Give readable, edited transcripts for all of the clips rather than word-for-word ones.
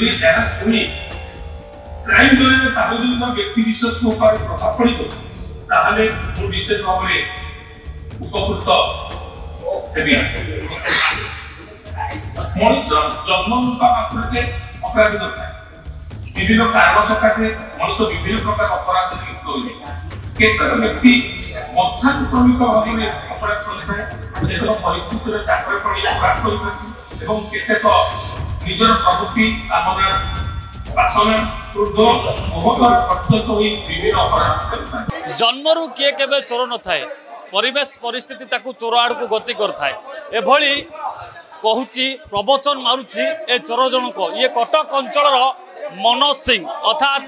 যদি যারা শুনি ক্রাইম দলের তাহলে ব্যক্তি বিশেষ উপরে প্রভাব পড়িব তাহলে মু বিশেষ ভাবে উপকৃত হেবি মଣିষ জন্ম মাত্রকে অপরাধী নଥାଏ বিভিন্ন কারণ সকাশে মଣିষ বিভিন্ন প্রকার অপরাধ লিপ্ত হয়ে কেତେକ ବ୍ୟକ୍ତି ମତ୍ସାନୁକ୍ରମିକ ଭାବରେ ଅପରାଧ କରିଥାଏ କେତେକ ପରିସ୍ଥିତିର ଚାପରେ ପଡ଼ି ଅପରାଧ କରିଥାନ୍ତି ଏବଂ କେତେକ ନିଜର ପ୍ରବୃତ୍ତି କାମନା ବାସନା କ୍ରୋଧ ମୋହଦ୍ୱାରା ପ୍ରଚଳିତ ହୋଇ ବିଭିନ୍ନ ଅପରାଧ କରିଥାନ୍ତି। ଜନ୍ମରୁ କିଏ କେବେ ଚୋର ନଥାଏ, ପରିବେଶ ପରିସ୍ଥିତି ତାକୁ ଚୋର ଆଡ଼କୁ ଗତି କରିଥାଏ। ଏଭଳି କହୁଛି ପ୍ରବଚନ ମାରୁଛି ଏ ଚୋର ଜଣକ। ଇଏ କଟକ ଅଞ୍ଚଳର ମନୋଜ ସିଂ ଅର୍ଥାତ୍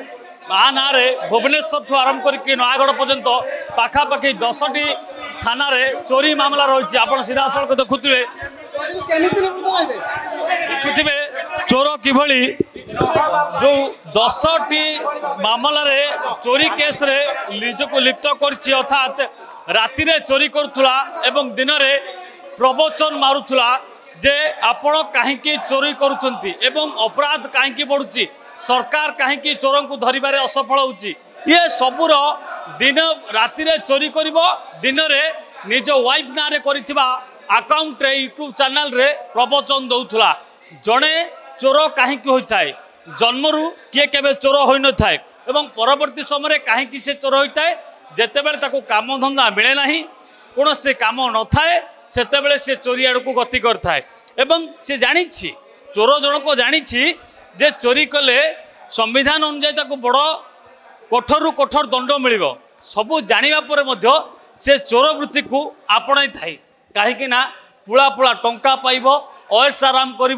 ନାଁରେ ଭୁବନେଶ୍ୱରଠୁ ଆରମ୍ଭ କରିକି ନୟାଗଡ଼ ପର୍ଯ୍ୟନ୍ତ ପାଖାପାଖି 10ଟି ଥାନାରେ ଚୋରି ମାମଲା ରହିଛି। ଆପଣ ସିଧାସଳଖ ଦେଖୁଥିବେ ଚୋର କିଭଳି ଯେଉଁ 10ଟି ମାମଲାରେ ଚୋରି କେସ୍ରେ ନିଜକୁ ଲିପ୍ତ କରିଛି, ଅର୍ଥାତ୍ ରାତିରେ ଚୋରି କରୁଥିଲା ଏବଂ ଦିନରେ ପ୍ରବଚନ ମାରୁଥିଲା ଯେ ଆପଣ କାହିଁକି ଚୋରି କରୁଛନ୍ତି ଏବଂ ଅପରାଧ କାହିଁକି ବଢ଼ୁଛି, सरकार कहीं चोर को धरवे असफल होची। ये सबूर दिन राति चोरी कर दिन में निज वाइफ ना अकाउंट रे यूट्यूब चैनल रे प्रवचन दौला। जड़े चोर कहीं होता है, जन्मरू किए केबे चोर हो न थाए एवं परवर्ती समय कहीं से चोर होता है जितेबाला ताको काम धंदा मिले ना कौन से काम न थाए सेतेबेले से चोरी आड़ को गति करता है। से जानी चोर जनक जानी जे चोरी कले संविधान अनुसार बड़ कठोर कठोर दंड मिल सबू जाना पर से चोर वृत्ति को आपणाई थाए कहीं पुला पुला टंका पाइब अयस आराम कर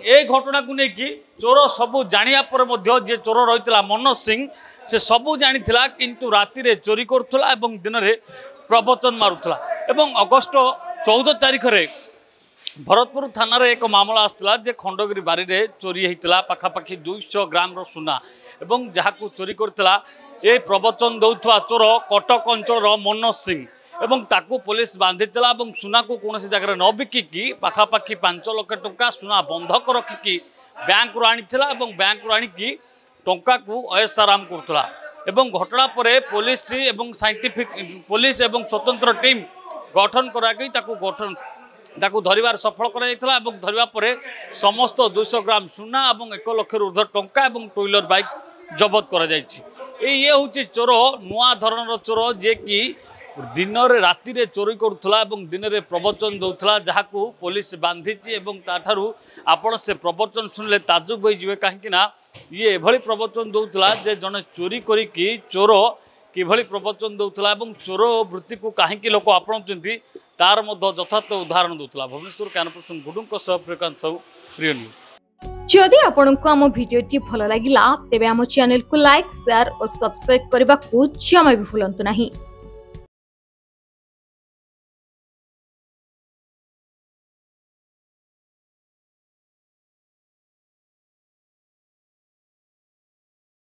ए घटना को लेकिन चोर सबू जाना पर जे चोर रही मनोज सिंह से सबू जानी किंतु राति चोरी करुला दिन में प्रवचन मारुला। अगस्ट 14 तारीख में भरतपुर थाना रे एक मामला आसला जे खंडगिरी बारी रे चोरी होता पाखापाखि 200 ग्राम सुना एवं जहाँ चोरी करता ये प्रवचन दौथुआ चोर कटक अंचल मनोज सिंह एवं ताकू पुलिस बांधी सुना को कौन जगह न बिकिकी पाखापाखि 5 लाख टंका सुना बंधक रखिकी बैंक रू आनी बैंक रू आनिकी टंका को अयस आराम करुला। घटना पर पुलिस एवं साइंटिफिक पुलिस एवं स्वतंत्र टीम गठन कराई ताकू धरवार सफल कर धरवा पर समस्त 200 ग्राम सुना और 1 लाख ऊर्ध्व टंका और टू व्हीलर बाइक जबत कर ये हूँ चोर नुआ धरण चोर जे कि दिन राति चोरी करुला दिन में प्रवचन दौला जहाँ पुलिस बांधी आपण से प्रवचन शुणिले ताजुब हो कहीं ये एभली प्रवचन दौला जे जड़े चोरी करी चोर किभली प्रवचन दौला चोर वृत्ति को कहीं लोक आपणाउछंती तार यथार्थ उदाहरण दूसरा। भुवनेश्वर कैनपुर गुडुंक श्रीकांत साहू प्रिय न्यूज। जदि आपंक आम भिडी भल लगा तेब आम चैनल को लाइक शेयर और सब्सक्राइब करने को जमा भी भूलु नहीं।